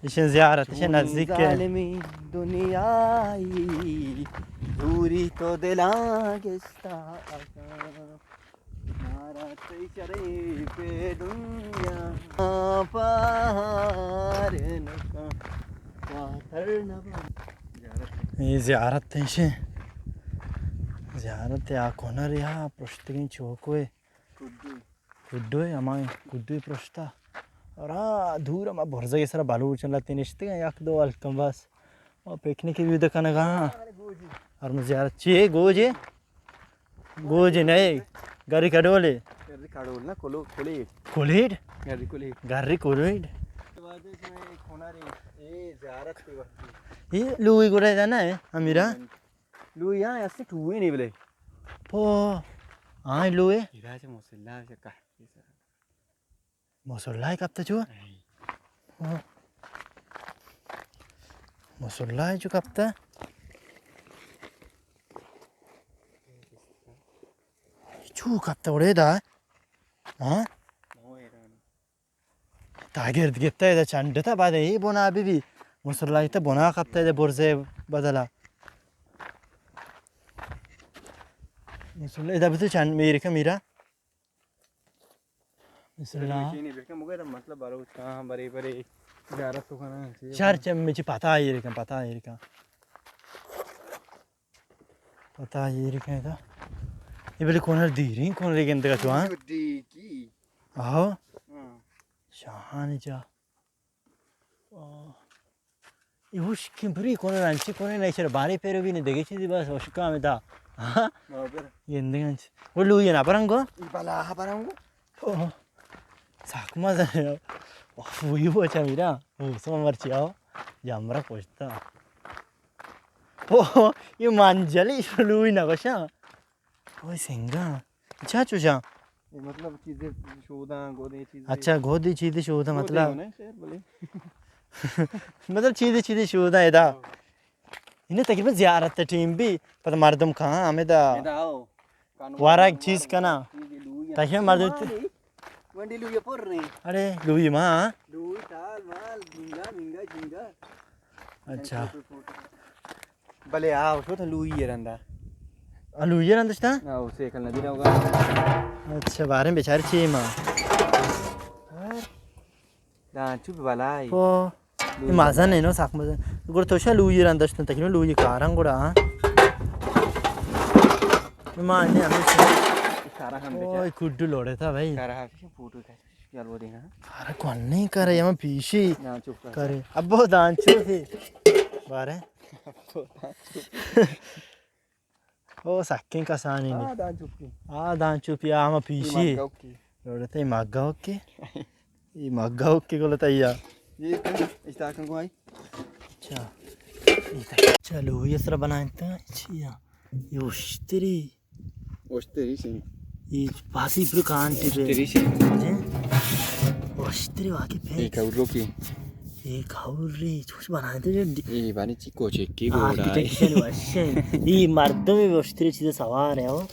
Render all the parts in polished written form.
इसे ज़ियारत इसे नज़दीक के ज़ालिमी दुनियाई दूरी तो दिलांगेस्ता नारा तेरे पे दुनिया पार नका पाथर नबा ये ज़ियारत है इसे ज़ियारत या कोनर या प्रश्तिगिन चौकोए कुड्डोए अमाय कुड्डोए प्रश्ता और दूर अमा भरजा ये सारा बालू चला तीनिश्ते याक दो अलकम बस और पिकनिक की भी देखा ना कहाँ और मुझे ज़ियारत चाहिए गोजे नहीं गारी काडोले काडोल ना कोलो कोलेट कोलेड गारी कोलेट गारी कोलेड बाद में कोनारे ये ज़ियारत पे वक्त ये लुई को रह जाना है अमीरा लुई यहाँ ऐसे टूए नहीं बोले पो हाँ लुई इधर से मौसला से का मौसला है कब तक जो मौसला है जो कब तक जो कब तक उड़े दा हाँ तागर दिखता है चंड था बाद ये बोना अभी भी मौसला इतना बोना कब तक बोर्जे बदला मौसला इधर भी तो चंड मेरे का मेरा मौसला नहीं बेटा मुझे तो मतलब बारो कहाँ बड़े बड़े ज़ियारत तो करना चाहिए चार चम मुझे पता है ये का पता है था ये बोले कौन दीरी कौन लेकिन तक तो हाँ आओ शाहानी जा ये उस किंपरी कौन रांची कौन नहीं चल बारी पैर भी नहीं देखे चीज़ बस उसका में था हाँ ये इंदिरांच वो लुई ना परंगो बाला परंगो साकुमा जाने वो ये वो अच्छा मेरा वो सोमवार चियाओ जामरा पोछता ओ ये मांजली लुई ना कोशा ओए सिंगा अच्छा चुजा ये मतलब चीज़ें शोधा गोदे चीज़ें अच्छा गोदी चीज़ें शोधा मतलब मतलब चीज़ें शोधा है दा इन्हें तकरीबन ज़ियारत टीम भी पर मर्दम कहाँ हमें दा वारा एक चीज़ का ना ताकि मर्दम वंडी लुई पर रही अरे लुई माँ लुई ताल माल मिंगा मिंगा जिंगा अच्छा भले आओ शो था लुई ये रंदा लुई ये रंदा था ना उसे कल नदी ना होगा अच्छा बारे में बेचारे चाहिए माँ dah cuba balai ओ ये मजा नहीं ना साख मजा गुड़ तो शायद लुई रंदा था तकरीबन लुई कारंग गुड़ा हाँ माँ ने हमें cara kan ओ कुड्डू लोड़े था भाई cara habis foto kan यार वो देखना अरे कौन नहीं करे यहाँ पीछे ना चुप कर करे अब बहुत दांचू थी बारे ओ सकें का सानी नहीं dah चुप की दांचू पिया हम पीछे लोड़े थे मग्गा ओके ये मग्गा ओके को लेता या ये kan istakan ko ai अच्छा चलो ये सर बनाए तो अच्छा ये उश्तरी osteri sih ये पासी प्रकांड osteri sih उश्तरी वाके पे kau roki ये खाऊरी कुछ बनाए थे जो bani ciko ceki आर्किटेक्चर वैसे ये मर्दों में उश्तरी चीज़ें सवार है वो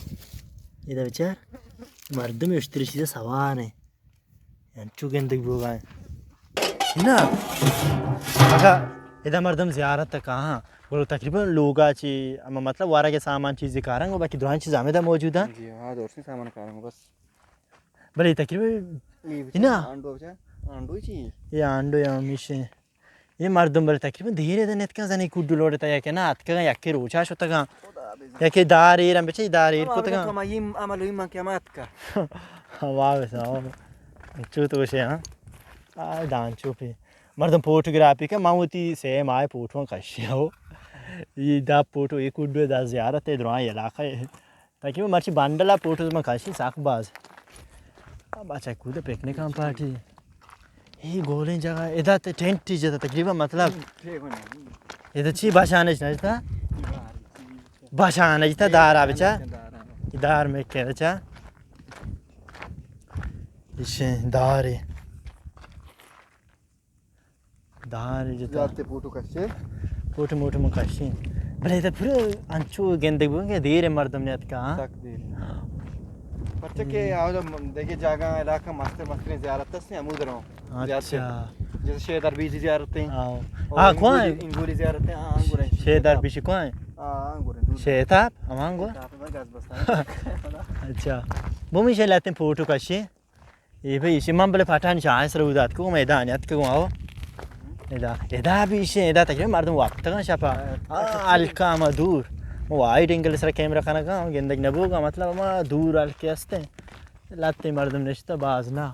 इधर बेचार मर्दों में उश्तरी चीज़ें सवार है यार चुकें तक वो गाय ना अगर इधर मर्दम ज़ियारत तक कहाँ बोलो तकरीबन लोग आची अम्मा मतलब वारा के सामान चीज़ें कारेंगे बाकी दुरान चीज़ हमें दा मौजूद है जी हाँ दोस्त ने सामान कारेंगे बस भले तकरीबन ये ना आंडो बचा आंडो ही ये आंडो या मिशे ये मर्दम भले तकरीबन धीरे धीरे नेत का जाने कुड्डू लोड़े ता या के ना आत का या के रोचा शो तक या के दार एरम बचे दार एर को तक kama yim amalu yim kiamat ka वाह वैसा चू तो वैसे हाँ दान चुपे मर्दम फोटोग्राफी का माऊती सेम आए फोटो कश्य हो ये दा फोटो एक उड्डे दा ज़ियारत है दुरान इलाका है ताकि वो मर्ची बांडला फोटोज में कश्य साखबाज अब अच्छा कूद पिकनिक का पार्टी ये गोले जगह इधर ते टेंट जगह तकरीबन मतलब इधर ची भाषा नहीं था भाषा नहीं था दार आविचा दार में क्या बचा इसे दार है दार जता जाते फोटो कच्चे फोटो मोटो में कश्य भले इधर पूरे अंचू गेंदे बुंगे धीरे मर्दम ने का तक दे अच्छा के आओ जब देखिए जगह इलाका मस्त मस्त ज़ियारत है अमूदर हूँ अच्छा जैसे शेख दरबीश की ज़ियारत है आओ और हाँ कौन है इंगूरी ज़ियारत है हाँ अंगूर है शेदार पीछे कौन है अंगूर है शेताब हमांगो अच्छा बumi she latin foto kashi ibe ishi mambale patan chance rudat ko medan yat ko आओ eda भी इसे eda तक मर्दम वक्त का शपा अलका मधुर वाइड एंगल से कैमरा खाना का गेंद नबूगा मतलब मा दूर अलके हस्ते लाते मर्दम निश्ता बाज ना